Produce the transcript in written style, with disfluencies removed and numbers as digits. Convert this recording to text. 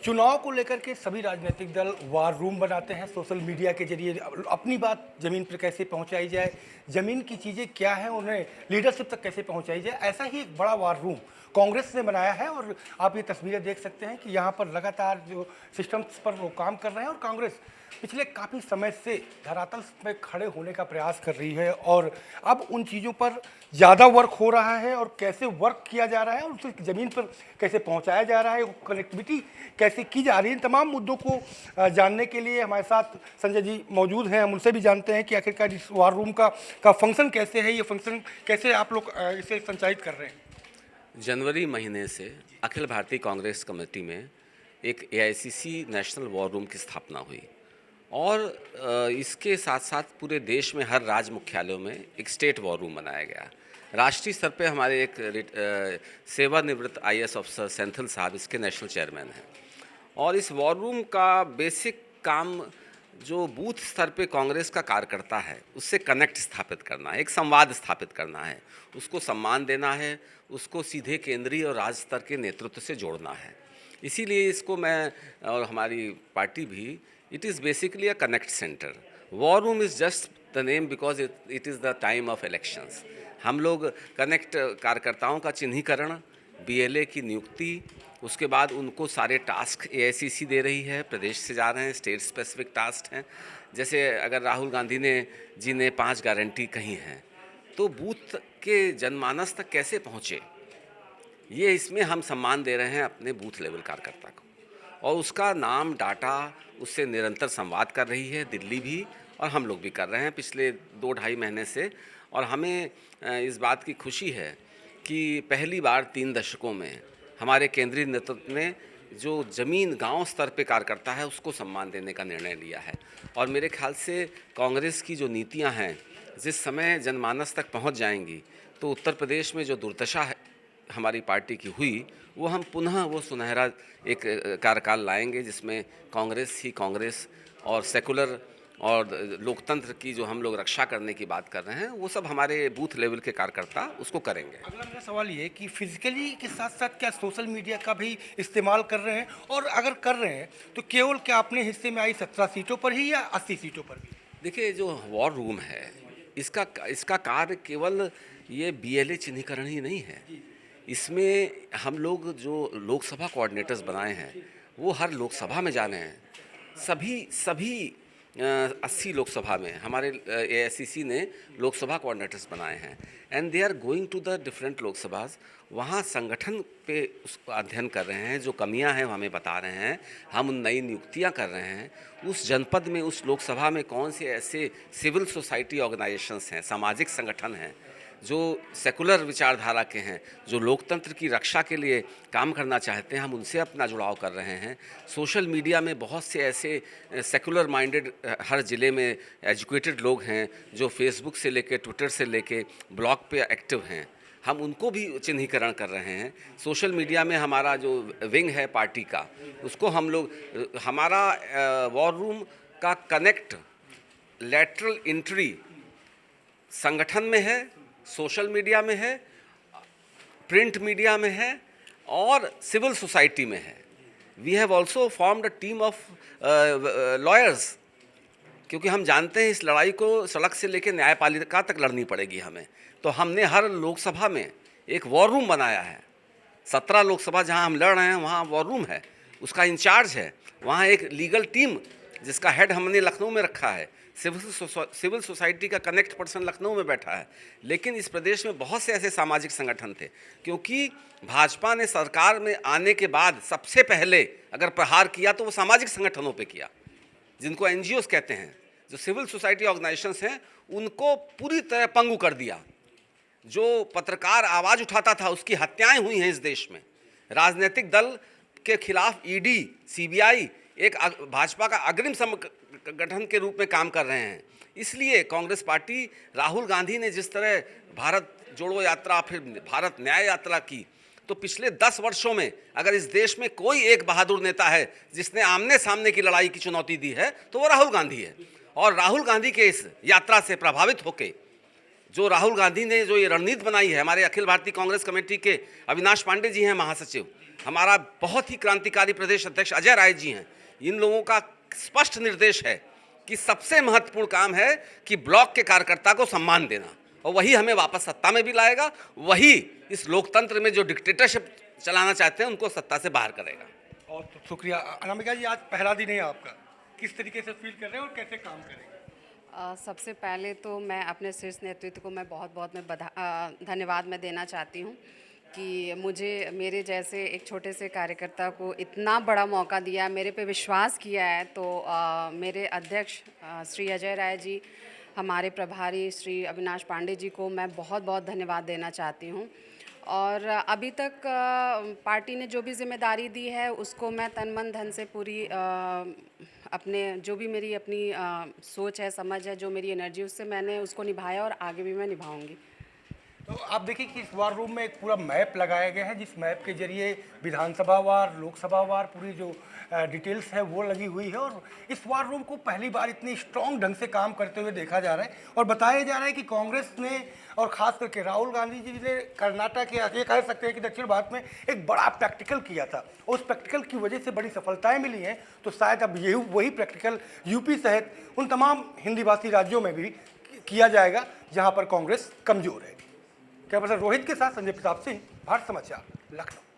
चुनाव को लेकर के सभी राजनीतिक दल वार रूम बनाते हैं। सोशल मीडिया के जरिए अपनी बात ज़मीन पर कैसे पहुंचाई जाए, ज़मीन की चीज़ें क्या हैं, उन्हें लीडरशिप तक कैसे पहुंचाई जाए, ऐसा ही एक बड़ा वार रूम कांग्रेस ने बनाया है। और आप ये तस्वीरें देख सकते हैं कि यहाँ पर लगातार जो सिस्टम्स पर वो काम कर रहे हैं और कांग्रेस पिछले काफ़ी समय से धरातल में खड़े होने का प्रयास कर रही है। और अब उन चीज़ों पर ज़्यादा वर्क हो रहा है और कैसे वर्क किया जा रहा है और उसे ज़मीन पर कैसे पहुंचाया जा रहा है, कनेक्टिविटी कैसे की जा रही है, इन तमाम मुद्दों को जानने के लिए हमारे साथ संजय जी मौजूद हैं। हम उनसे भी जानते हैं कि आखिरकार इस वार रूम का फंक्शन कैसे है, ये फंक्शन कैसे आप लोग इसे संचालित कर रहे हैं। जनवरी महीने से अखिल भारतीय कांग्रेस कमेटी में एक एआईसीसी नेशनल वॉर रूम की स्थापना हुई और इसके साथ साथ पूरे देश में हर राज्य मुख्यालयों में एक स्टेट वॉर रूम बनाया गया। राष्ट्रीय स्तर पे हमारे एक सेवानिवृत्त आईएएस अफसर सेंथिल साहब इसके नेशनल चेयरमैन हैं और इस वॉर रूम का बेसिक काम जो बूथ स्तर पे कांग्रेस का कार्यकर्ता है उससे कनेक्ट स्थापित करना है, एक संवाद स्थापित करना है, उसको सम्मान देना है, उसको सीधे केंद्रीय और राज्य स्तर के नेतृत्व से जोड़ना है। इसीलिए इसको मैं और हमारी पार्टी भी, it is basically a connect centre. War room is just the name because it is the time of elections. हम लोग कनेक्ट कार्यकर्ताओं का चिन्हीकरण, बीएलए की नियुक्ति, उसके बाद उनको सारे टास्क एआईसीसी दे रही है, प्रदेश से जा रहे हैं, स्टेट स्पेसिफिक टास्क हैं। जैसे अगर राहुल गांधी जी ने 5 गारंटी कही हैं तो बूथ के जनमानस तक कैसे पहुँचे, ये इसमें हम सम्मान दे रहे हैं अपने बूथ लेवल कार्यकर्ता को और उसका नाम डाटा उससे निरंतर संवाद कर रही है दिल्ली भी और हम लोग भी कर रहे हैं पिछले 2-2.5 महीने से। और हमें इस बात की खुशी है कि पहली बार 3 दशकों में हमारे केंद्रीय नेतृत्व ने जो ज़मीन गांव स्तर पे कार्यकर्ता है उसको सम्मान देने का निर्णय लिया है। और मेरे ख्याल से कांग्रेस की जो नीतियां हैं जिस समय जनमानस तक पहुंच जाएंगी तो उत्तर प्रदेश में जो दुर्दशा है हमारी पार्टी की हुई वो हम पुनः वो सुनहरा एक कार्यकाल लाएंगे जिसमें कांग्रेस ही कांग्रेस और सेकुलर और लोकतंत्र की जो हम लोग रक्षा करने की बात कर रहे हैं वो सब हमारे बूथ लेवल के कार्यकर्ता उसको करेंगे। अगला मेरा सवाल ये है कि फिजिकली के साथ साथ क्या सोशल मीडिया का भी इस्तेमाल कर रहे हैं, और अगर कर रहे हैं तो केवल क्या अपने हिस्से में आई 17 सीटों पर ही या 80 सीटों पर भी? देखिए, जो वॉर रूम है इसका कार्य केवल ये बीएलए चिन्हीकरण ही नहीं है। इसमें हम लोग जो लोकसभा कोऑर्डिनेटर्स बनाए हैं वो हर लोकसभा में जाने हैं। सभी 80 लोकसभा में हमारे एआईसीसी ने लोकसभा कोऑर्डिनेटर्स बनाए हैं and they are going to the different Lok Sabhas. वहाँ संगठन पे उसका अध्ययन कर रहे हैं, जो कमियां हैं वो हमें बता रहे हैं, हम उन नई नियुक्तियां कर रहे हैं। उस जनपद में, उस लोकसभा में कौन से ऐसे सिविल सोसाइटी ऑर्गेनाइजेशंस हैं, सामाजिक संगठन हैं जो सेकुलर विचारधारा के हैं, जो लोकतंत्र की रक्षा के लिए काम करना चाहते हैं, हम उनसे अपना जुड़ाव कर रहे हैं। सोशल मीडिया में बहुत से ऐसे सेकुलर माइंडेड हर ज़िले में एजुकेटेड लोग हैं जो फेसबुक से लेके ट्विटर से लेके ब्लॉग पे एक्टिव हैं, हम उनको भी चिन्हीकरण कर रहे हैं। सोशल मीडिया में हमारा जो विंग है पार्टी का, उसको हम लोग, हमारा वॉर रूम का कनेक्ट लैटरल एंट्री संगठन में है, सोशल मीडिया में है, प्रिंट मीडिया में है और सिविल सोसाइटी में है। We have also formed a team of lawyers, क्योंकि हम जानते हैं इस लड़ाई को सड़क से लेकर न्यायपालिका तक लड़नी पड़ेगी हमें। तो हमने हर लोकसभा में एक वॉर रूम बनाया है। 17 लोकसभा जहां हम लड़ रहे हैं वहां वॉर रूम है, उसका इंचार्ज है। वहां एक लीगल टीम जिसका हेड हमने लखनऊ में रखा है, सिविल सोसाइटी का कनेक्ट पर्सन लखनऊ में बैठा है। लेकिन इस प्रदेश में बहुत से ऐसे सामाजिक संगठन थे, क्योंकि भाजपा ने सरकार में आने के बाद सबसे पहले अगर प्रहार किया तो वो सामाजिक संगठनों पे किया, जिनको एनजीओस कहते हैं। जो सिविल सोसाइटी ऑर्गेनाइजेशंस हैं उनको पूरी तरह पंगु कर दिया। जो पत्रकार आवाज़ उठाता था उसकी हत्याएं हुई हैं इस देश में। राजनीतिक दल के खिलाफ ईडी, सीबीआई एक भाजपा का अग्रिम संगठन के रूप में काम कर रहे हैं। इसलिए कांग्रेस पार्टी, राहुल गांधी ने जिस तरह भारत जोड़ो यात्रा, फिर भारत न्याय यात्रा की, तो पिछले 10 वर्षों में अगर इस देश में कोई एक बहादुर नेता है जिसने आमने सामने की लड़ाई की चुनौती दी है तो वो राहुल गांधी है। और राहुल गांधी के इस यात्रा से प्रभावित होकर जो राहुल गांधी ने जो ये रणनीति बनाई है, हमारे अखिल भारतीय कांग्रेस कमेटी के अविनाश पांडे जी हैं महासचिव, हमारा बहुत ही क्रांतिकारी प्रदेश अध्यक्ष अजय राय जी हैं, इन लोगों का स्पष्ट निर्देश है कि सबसे महत्वपूर्ण काम है कि ब्लॉक के कार्यकर्ता को सम्मान देना, और वही हमें वापस सत्ता में भी लाएगा, वही इस लोकतंत्र में जो डिक्टेटरशिप चलाना चाहते हैं उनको सत्ता से बाहर करेगा। और तो शुक्रिया। अनामिका जी, आज पहला दिन है आपका, किस तरीके से फील कर रहे हैं और कैसे काम करेंगे? सबसे पहले तो मैं अपने शीर्ष नेतृत्व को मैं बहुत धन्यवाद मैं देना चाहती हूँ कि मुझे मेरे जैसे एक छोटे से कार्यकर्ता को इतना बड़ा मौका दिया, मेरे पे विश्वास किया है। तो मेरे अध्यक्ष श्री अजय राय जी, हमारे प्रभारी श्री अविनाश पांडे जी को मैं बहुत धन्यवाद देना चाहती हूँ। और अभी तक पार्टी ने जो भी जिम्मेदारी दी है उसको मैं तन मन धन से पूरी अपने जो भी मेरी अपनी सोच है, समझ है, जो मेरी एनर्जी, उससे मैंने उसको निभाया और आगे भी मैं निभाऊंगी। तो आप देखिए कि इस वार रूम में एक पूरा मैप लगाया गया है, जिस मैप के जरिए विधानसभा वार, लोकसभा वार पूरी जो डिटेल्स है वो लगी हुई है। और इस वार रूम को पहली बार इतनी स्ट्रॉन्ग ढंग से काम करते हुए देखा जा रहा है और बताया जा रहा है कि कांग्रेस ने और ख़ास करके राहुल गांधी जी ने कर्नाटक या ये कह सकते हैं कि दक्षिण भारत में एक बड़ा प्रैक्टिकल किया था, उस प्रैक्टिकल की वजह से बड़ी सफलताएँ मिली हैं। तो शायद अब यही वही प्रैक्टिकल यूपी सहित उन तमाम हिंदी भाषी राज्यों में भी किया जाएगा जहाँ पर कांग्रेस कमज़ोर है। कैमरा पर्सन रोहित के साथ संजय प्रताप सिंह, भारत समाचार, लखनऊ।